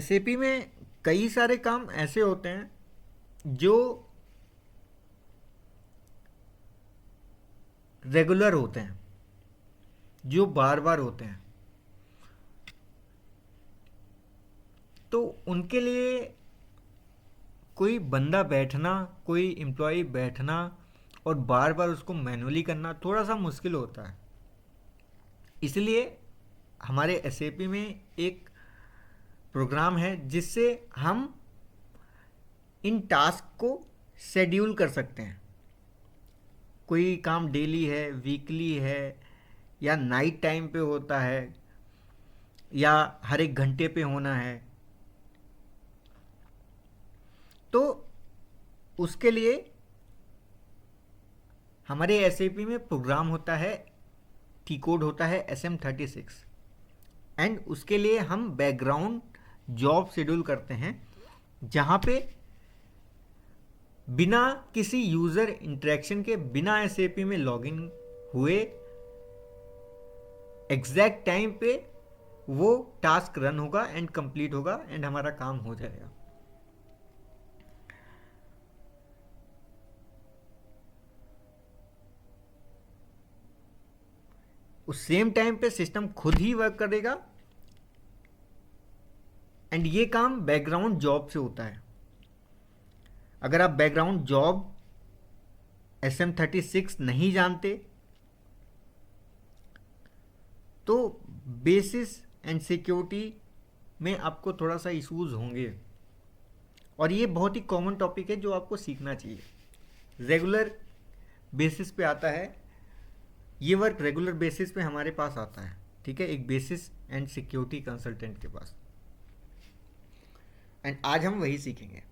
SAP में कई सारे काम ऐसे होते हैं जो रेगुलर होते हैं, जो बार बार होते हैं। तो उनके लिए कोई बंदा बैठना, कोई एम्प्लॉय बैठना और बार बार उसको मैनुअली करना थोड़ा सा मुश्किल होता है। इसलिए हमारे एसएपी में एक प्रोग्राम है जिससे हम इन टास्क को शेड्यूल कर सकते हैं। कोई काम डेली है, वीकली है, या नाइट टाइम पे होता है, या हर एक घंटे पे होना है। तो उसके लिए हमारे एसएपी में प्रोग्राम होता है, टी कोड होता है SM36। एंड उसके लिए हम बैकग्राउंड जॉब शेड्यूल करते हैं, जहाँ पे बिना किसी यूज़र इंटरेक्शन के, बिना एसएपी में लॉगिन हुए, एग्जैक्ट टाइम पे वो टास्क रन होगा एंड कंप्लीट होगा एंड हमारा काम हो जाएगा। उस सेम टाइम पे सिस्टम खुद ही वर्क करेगा एंड ये काम बैकग्राउंड जॉब से होता है। अगर आप बैकग्राउंड जॉब SM36 नहीं जानते तो बेसिस एंड सिक्योरिटी में आपको थोड़ा सा इश्यूज होंगे, और ये बहुत ही कॉमन टॉपिक है जो आपको सीखना चाहिए। रेगुलर बेसिस पे आता है ये वर्क, रेगुलर बेसिस पे हमारे पास आता है, ठीक है, एक बेसिस एंड सिक्योरिटी कंसल्टेंट के पास। एंड आज हम वही सीखेंगे,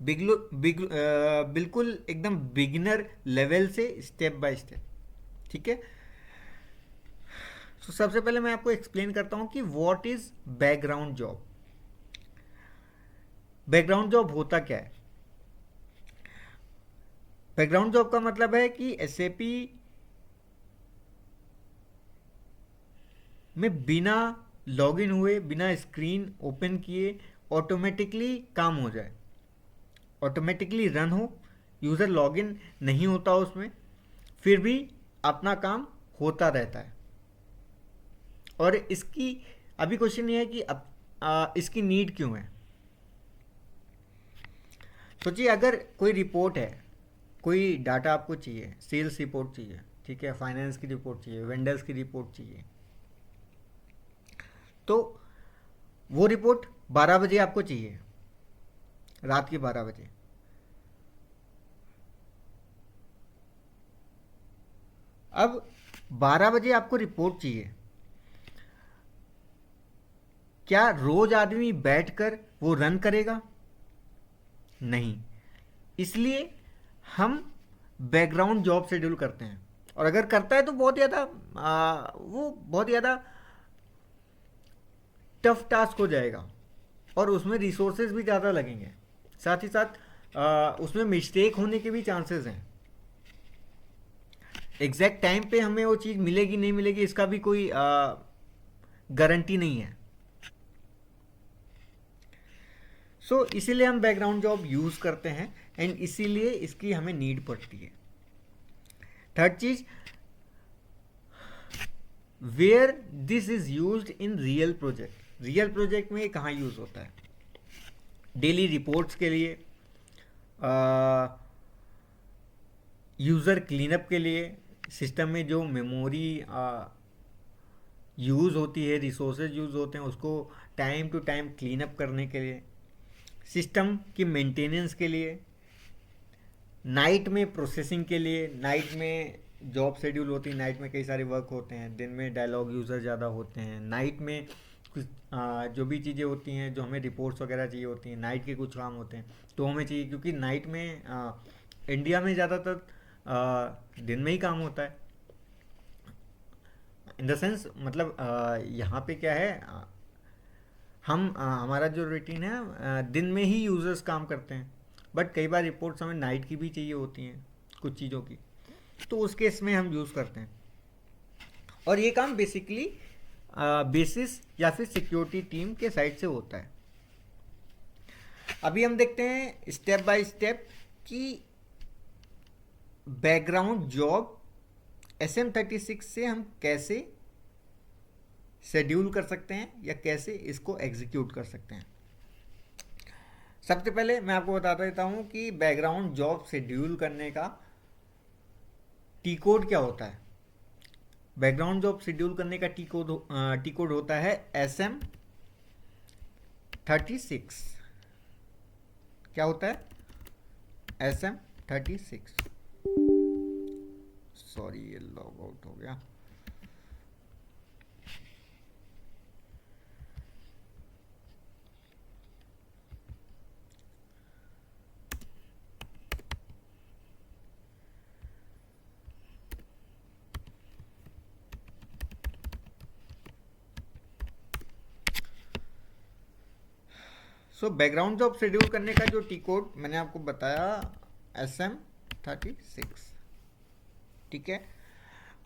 बिल्कुल एकदम बिगिनर लेवल से, स्टेप बाय स्टेप, ठीक है। तो सबसे पहले मैं आपको एक्सप्लेन करता हूं कि what is background job. Background job होता क्या है? बैकग्राउंड जॉब का मतलब है कि एसएपी में बिना लॉगिन हुए, बिना स्क्रीन ओपन किए ऑटोमेटिकली काम हो जाए, ऑटोमेटिकली रन हो, यूज़र लॉगिन नहीं होता उसमें, फिर भी अपना काम होता रहता है। और इसकी अभी क्वेश्चन ये है कि इसकी नीड क्यों है। सोचिए, अगर कोई रिपोर्ट है, कोई डाटा आपको चाहिए, सेल्स रिपोर्ट चाहिए, ठीक है, फाइनेंस की रिपोर्ट चाहिए, वेंडर्स की रिपोर्ट चाहिए, तो वो रिपोर्ट 12 बजे आपको चाहिए, रात के 12 बजे। अब 12 बजे आपको रिपोर्ट चाहिए, क्या रोज आदमी बैठकर वो रन करेगा? नहीं। इसलिए हम बैकग्राउंड जॉब शेड्यूल करते हैं, और अगर करता है तो बहुत ज़्यादा वो बहुत ज़्यादा टफ टास्क हो जाएगा, और उसमें रिसोर्सेज भी ज़्यादा लगेंगे, साथ ही साथ उसमें मिस्टेक होने के भी चांसेस हैं। एग्जैक्ट टाइम पे हमें वो चीज़ मिलेगी नहीं मिलेगी इसका भी कोई गारंटी नहीं है। सो इसीलिए हम बैकग्राउंड जॉब यूज़ करते हैं, एंड इसीलिए इसकी हमें नीड पड़ती है। थर्ड चीज, where this is used in real project. Real project में कहाँ यूज़ होता है? डेली रिपोर्ट्स के लिए, यूज़र क्लीनअप के लिए, सिस्टम में जो मेमोरी यूज़ होती है, रिसोर्सेज यूज़ होते हैं, उसको टाइम टू टाइम क्लीनअप करने के लिए, सिस्टम की मेंटेनेंस के लिए, नाइट में प्रोसेसिंग के लिए। नाइट में जॉब शेड्यूल होती है, नाइट में कई सारे वर्क होते हैं, दिन में डायलॉग यूज़र ज़्यादा होते हैं, नाइट में कुछ जो भी चीज़ें होती हैं, जो हमें रिपोर्ट्स वगैरह चाहिए होती हैं, नाइट के कुछ काम होते हैं तो हमें चाहिए, क्योंकि नाइट में इंडिया में ज़्यादातर दिन में ही काम होता है। इन द सेंस, मतलब यहाँ पे क्या है, हमारा जो रूटीन है, दिन में ही यूज़र्स काम करते हैं, बट कई बार रिपोर्ट्स हमें नाइट की भी चाहिए होती हैं कुछ चीज़ों की, तो उस केस में हम यूज़ करते हैं। और ये काम बेसिकली बेसिस या फिर सिक्योरिटी टीम के साइड से होता है। अभी हम देखते हैं स्टेप बाय स्टेप कि बैकग्राउंड जॉब SM36 से हम कैसे शेड्यूल कर सकते हैं या कैसे इसको एग्जीक्यूट कर सकते हैं। सबसे पहले मैं आपको बता देता हूं कि बैकग्राउंड जॉब शेड्यूल करने का टी कोड क्या होता है। बैकग्राउंड जॉब शेड्यूल करने का टी कोड होता है SM36। क्या होता है SM36। सॉरी ये लॉग आउट हो गया। सो बैकग्राउंड जॉब शेड्यूल करने का जो टी कोड मैंने आपको बताया SM36। ठीक है।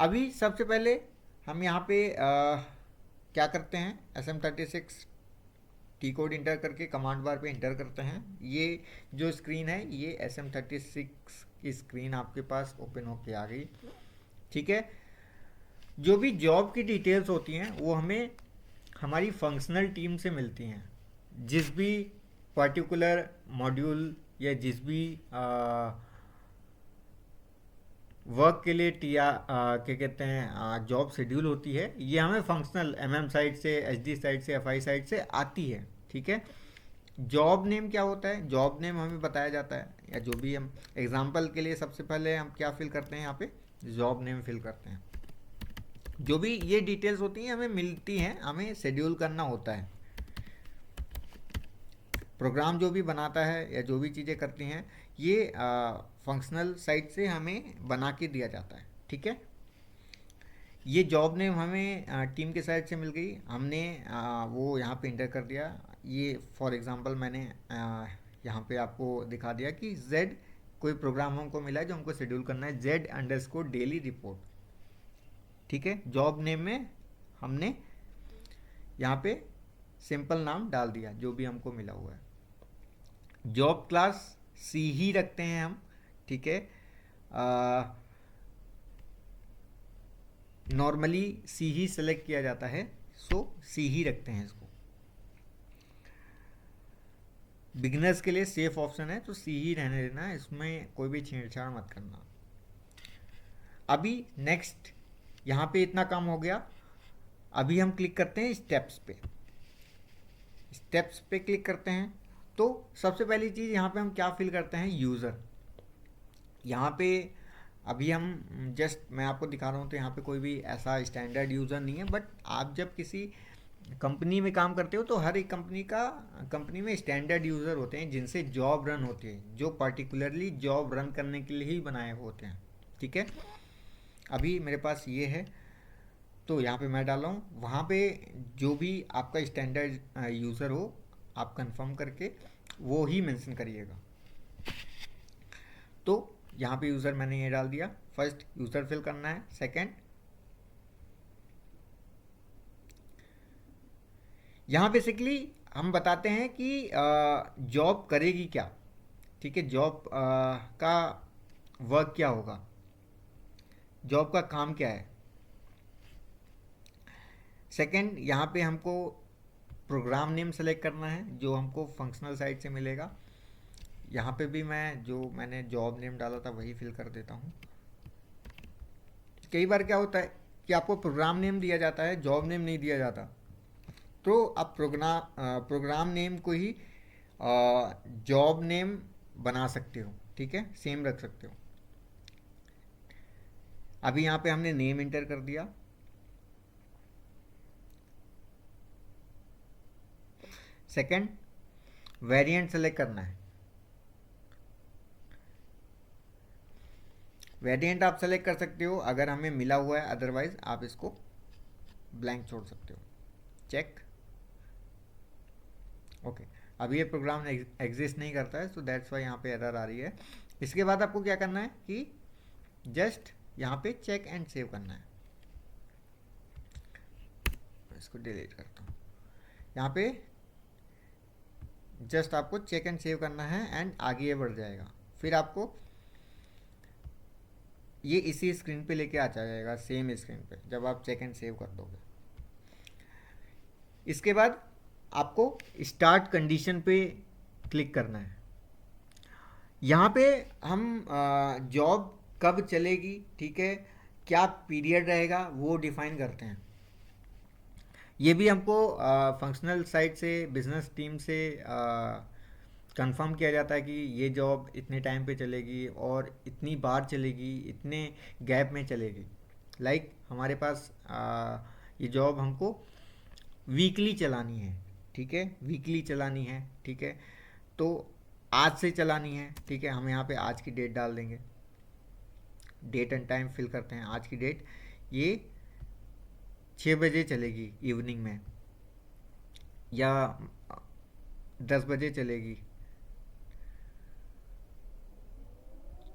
अभी सबसे पहले हम यहाँ पे क्या करते हैं, SM36 टी कोड इंटर करके कमांड बार पे इंटर करते हैं। ये जो स्क्रीन है ये SM36 की स्क्रीन आपके पास ओपन होके आ गई। ठीक है। जो भी जॉब की डिटेल्स होती हैं वो हमें हमारी फंक्शनल टीम से मिलती हैं। जिस भी पर्टिकुलर मॉड्यूल या जिस भी वर्क के लिए क्या कहते हैं जॉब शेड्यूल होती है, ये हमें फंक्शनल MM साइड से, SD साइड से, FI साइड से आती है। ठीक है। जॉब नेम क्या होता है, जॉब नेम हमें बताया जाता है, या जो भी हम एग्जांपल के लिए सबसे पहले हम क्या फिल करते हैं, यहाँ पे जॉब नेम फिल करते हैं। जो भी ये डिटेल्स होती हैं हमें मिलती हैं, हमें शेड्यूल करना होता है। प्रोग्राम जो भी बनाता है या जो भी चीज़ें करती हैं ये फंक्शनल साइड से हमें बना के दिया जाता है। ठीक है। ये जॉब नेम हमें टीम के साइड से मिल गई, हमने वो यहाँ पे इंटर कर दिया। ये फॉर एग्जांपल मैंने यहाँ पे आपको दिखा दिया कि Z कोई प्रोग्राम हमको मिला है जो हमको शेड्यूल करना है, Z_daily report। ठीक है। जॉब नेम में हमने यहाँ पे सिंपल नाम डाल दिया जो भी हमको मिला हुआ है। जॉब क्लास C ही रखते हैं हम। ठीक है। नॉर्मली C ही सेलेक्ट किया जाता है, सो C ही रखते हैं इसको। बिगिनर्स के लिए सेफ ऑप्शन है तो C ही रहने देना है, इसमें कोई भी छेड़छाड़ मत करना। अभी नेक्स्ट यहाँ पे इतना काम हो गया। अभी हम क्लिक करते हैं स्टेप्स पे। स्टेप्स पे क्लिक करते हैं तो सबसे पहली चीज़ यहाँ पे हम क्या फिल करते हैं, यूज़र। यहाँ पे अभी हम जस्ट मैं आपको दिखा रहा हूँ तो यहाँ पे कोई भी ऐसा स्टैंडर्ड यूज़र नहीं है, बट आप जब किसी कंपनी में काम करते हो तो हर एक कंपनी में स्टैंडर्ड यूज़र होते हैं जिनसे जॉब रन होती है, जो पर्टिकुलरली जॉब रन करने के लिए ही बनाए होते हैं। ठीक है। अभी मेरे पास ये है तो यहाँ पे मैं डाल रहा हूँ। वहाँ पे जो भी आपका स्टैंडर्ड यूज़र हो आप कंफर्म करके वो ही मेंशन करिएगा। तो यहाँ पे यूज़र मैंने ये डाल दिया। फर्स्ट यूज़र फिल करना है। सेकंड यहाँ बेसिकली हम बताते हैं कि जॉब करेगी क्या। ठीक है। जॉब का वर्क क्या होगा, जॉब का काम क्या है। सेकंड यहाँ पे हमको प्रोग्राम नेम सेलेक्ट करना है जो हमको फंक्शनल साइड से मिलेगा। यहाँ पे भी मैंने जॉब नेम डाला था वही फिल कर देता हूँ। कई बार क्या होता है कि आपको प्रोग्राम नेम दिया जाता है, जॉब नेम नहीं दिया जाता, तो आप प्रोग्राम नेम को ही जॉब नेम बना सकते हो। ठीक है। सेम रख सकते हो। अभी यहाँ पे हमने नेम इंटर कर दिया। सेकंड वेरिएंट सेलेक्ट करना है। वेरिएंट आप सेलेक्ट कर सकते हो अगर हमें मिला हुआ है, अदरवाइज आप इसको ब्लैंक छोड़ सकते हो। चेक। ओके। अब ये प्रोग्राम एग्जिस्ट नहीं करता है, सो दैट्स वाई यहाँ पे एरर आ रही है। इसके बाद आपको क्या करना है कि जस्ट यहाँ पे चेक एंड सेव करना है। इसको डिलीट करता हूँ। यहाँ पे जस्ट आपको चेक एंड सेव करना है एंड आगे ये बढ़ जाएगा। फिर आपको ये इसी स्क्रीन पे लेके आ जाएगा, सेम स्क्रीन पे, जब आप चेक एंड सेव कर दोगे। इसके बाद आपको स्टार्ट कंडीशन पे क्लिक करना है। यहाँ पे हम जॉब कब चलेगी, ठीक है, क्या पीरियड रहेगा, वो डिफाइन करते हैं। ये भी हमको फंक्शनल साइड से, बिजनेस टीम से कंफर्म किया जाता है कि ये जॉब इतने टाइम पे चलेगी और इतनी बार चलेगी, इतने गैप में चलेगी। लाइक हमारे पास ये जॉब हमको वीकली चलानी है, ठीक है, वीकली चलानी है, ठीक है, तो आज से चलानी है, ठीक है। हम यहाँ पे आज की डेट डाल देंगे, डेट एंड टाइम फिल करते हैं। आज की डेट ये 6 बजे चलेगी इवनिंग में, या 10 बजे चलेगी,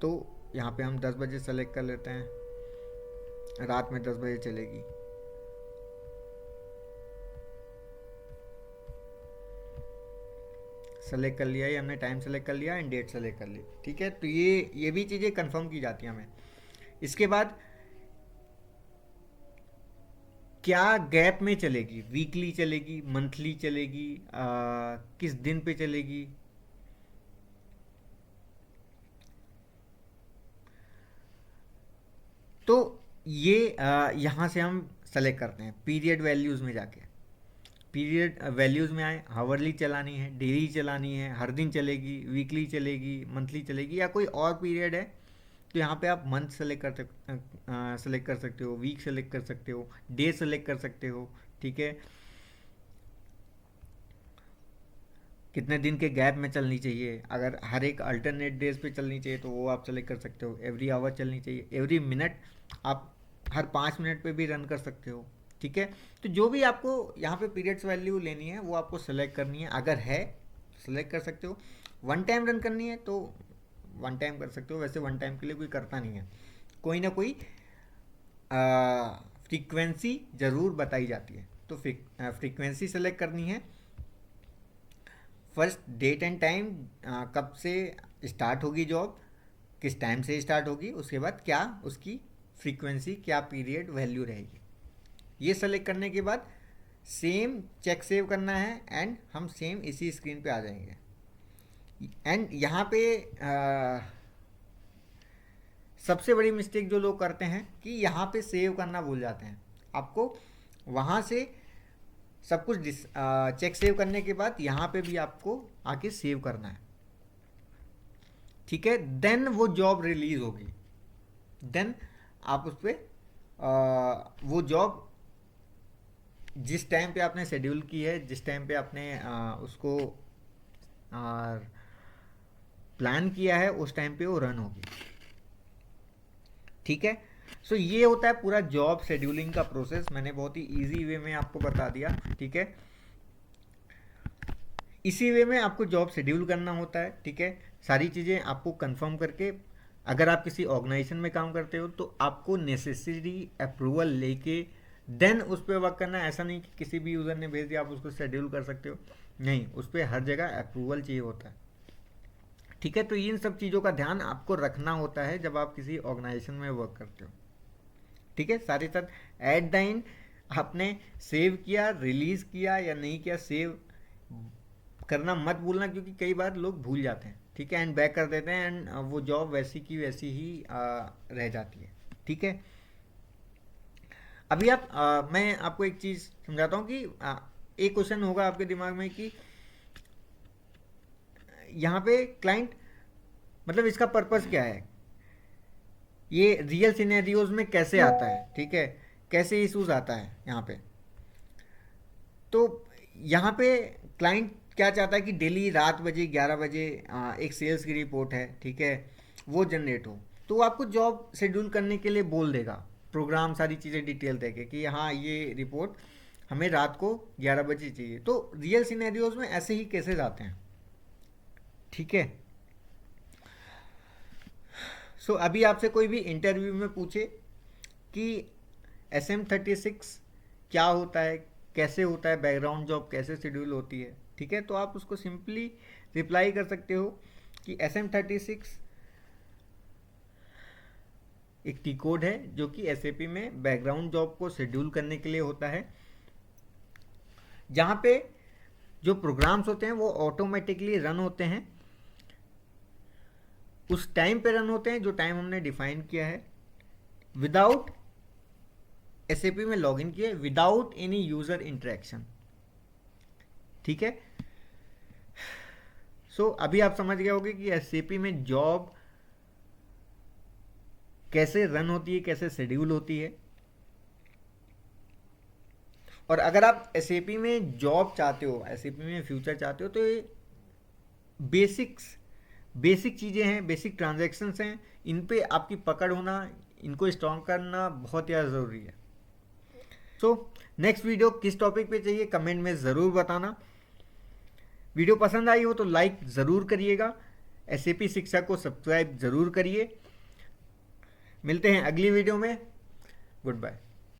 तो यहाँ पे हम 10 बजे सेलेक्ट कर लेते हैं। रात में 10 बजे चलेगी। सेलेक्ट कर लिया, ये हमने टाइम सेलेक्ट कर लिया एंड डेट सेलेक्ट कर ली, ठीक है। तो ये भी चीज़ें कंफर्म की जाती हैं हमें। इसके बाद क्या गैप में चलेगी, वीकली चलेगी, मंथली चलेगी, किस दिन पे चलेगी, तो ये यहाँ से हम सेलेक्ट करते हैं पीरियड वैल्यूज़ में जाके। पीरियड वैल्यूज़ में आए, हावरली चलानी है, डेली चलानी है, हर दिन चलेगी, वीकली चलेगी, मंथली चलेगी, या कोई और पीरियड है, तो यहाँ पे आप मंथ सेलेक्ट कर सकते हो, वीक सेलेक्ट कर सकते हो, डे सेलेक्ट कर सकते हो, ठीक है। कितने दिन के गैप में चलनी चाहिए, अगर हर एक अल्टरनेट डेज पे चलनी चाहिए तो वो आप सेलेक्ट कर सकते हो। एवरी आवर चलनी चाहिए, एवरी मिनट, आप हर 5 मिनट पे भी रन कर सकते हो, ठीक है। तो जो भी आपको यहाँ पे पीरियड्स वैल्यू लेनी है वो आपको सेलेक्ट करनी है। अगर है सेलेक्ट कर सकते हो। वन टाइम रन करनी है तो वन टाइम कर सकते हो, वैसे वन टाइम के लिए कोई करता नहीं है, कोई ना कोई फ्रीक्वेंसी ज़रूर बताई जाती है, तो फ्रीक्वेंसी सेलेक्ट करनी है। फर्स्ट डेट एंड टाइम, कब से स्टार्ट होगी जॉब, किस टाइम से स्टार्ट होगी, उसके बाद क्या उसकी फ्रीक्वेंसी, क्या पीरियड वैल्यू रहेगी। ये सेलेक्ट करने के बाद सेम चेक सेव करना है एंड हम सेम इसी स्क्रीन पे आ जाएंगे। एंड यहाँ पे सबसे बड़ी मिस्टेक जो लोग करते हैं कि यहाँ पे सेव करना भूल जाते हैं। आपको वहाँ से सब कुछ चेक सेव करने के बाद यहाँ पे भी आपको आके सेव करना है, ठीक है। देन वो जॉब रिलीज होगी, देन आप उस पर वो जॉब जिस टाइम पे आपने शेड्यूल की है, जिस टाइम पे आपने उसको प्लान किया है, उस टाइम पे वो रन होगी, ठीक है। सो ये होता है पूरा जॉब शेड्यूलिंग का प्रोसेस। मैंने बहुत ही इजी वे में आपको बता दिया, ठीक है। इसी वे में आपको जॉब शेड्यूल करना होता है, ठीक है। सारी चीज़ें आपको कंफर्म करके, अगर आप किसी ऑर्गेनाइजेशन में काम करते हो तो आपको नेसेसरी अप्रूवल लेके देन उस पर वर्क करना है। ऐसा नहीं कि किसी भी यूज़र ने भेज दिया आप उसको शेड्यूल कर सकते हो, नहीं, उस पर हर जगह अप्रूवल चाहिए होता है, ठीक है। तो इन सब चीज़ों का ध्यान आपको रखना होता है जब आप किसी ऑर्गेनाइजेशन में वर्क करते हो, ठीक है। साथ ही साथ एट द एंड आपने सेव किया, रिलीज़ किया या नहीं किया, सेव करना मत भूलना, क्योंकि कई बार लोग भूल जाते हैं, ठीक है, एंड बैक कर देते हैं एंड वो जॉब वैसी की वैसी ही रह जाती है, ठीक है। अभी मैं आपको एक चीज़ समझाता हूँ कि एक क्वेश्चन होगा आपके दिमाग में कि यहाँ पे क्लाइंट, मतलब इसका पर्पस क्या है, ये रियल सिनेरियोज में कैसे आता है, ठीक है, कैसे इशूज आता है यहाँ पे। तो यहाँ पे क्लाइंट क्या चाहता है कि डेली रात बजे 11 बजे एक सेल्स की रिपोर्ट है, ठीक है, वो जनरेट हो, तो वो आपको जॉब शेड्यूल करने के लिए बोल देगा, प्रोग्राम सारी चीज़ें डिटेल देके कि हाँ ये रिपोर्ट हमें रात को 11 बजे चाहिए। तो रियल सिनेरियोज में ऐसे ही केसेस आते हैं, ठीक है। सो अभी आपसे कोई भी इंटरव्यू में पूछे कि SM36 क्या होता है, कैसे होता है, बैकग्राउंड जॉब कैसे शेड्यूल होती है, ठीक है, तो आप उसको सिंपली रिप्लाई कर सकते हो कि SM36 एक टी कोड है जो कि SAP में बैकग्राउंड जॉब को शेड्यूल करने के लिए होता है, जहाँ पे जो प्रोग्राम्स होते हैं वो ऑटोमेटिकली रन होते हैं, उस टाइम पे रन होते हैं जो टाइम हमने डिफाइन किया है, विदाउट SAP में लॉगिन किए, विदाउट एनी यूजर इंटरेक्शन। ठीक है, सो अभी आप समझ गए होंगे कि SAP में जॉब कैसे रन होती है, कैसे शेड्यूल होती है। और अगर आप SAP में जॉब चाहते हो, SAP में फ्यूचर चाहते हो, तो ये बेसिक चीज़ें हैं, बेसिक ट्रांजैक्शंस हैं, इन पे आपकी पकड़ होना, इनको स्ट्रॉन्ग करना बहुत ज़्यादा ज़रूरी है। सो नेक्स्ट वीडियो किस टॉपिक पे चाहिए कमेंट में ज़रूर बताना। वीडियो पसंद आई हो तो लाइक ज़रूर करिएगा, SAP शिक्षा को सब्सक्राइब ज़रूर करिए। मिलते हैं अगली वीडियो में, गुड बाय।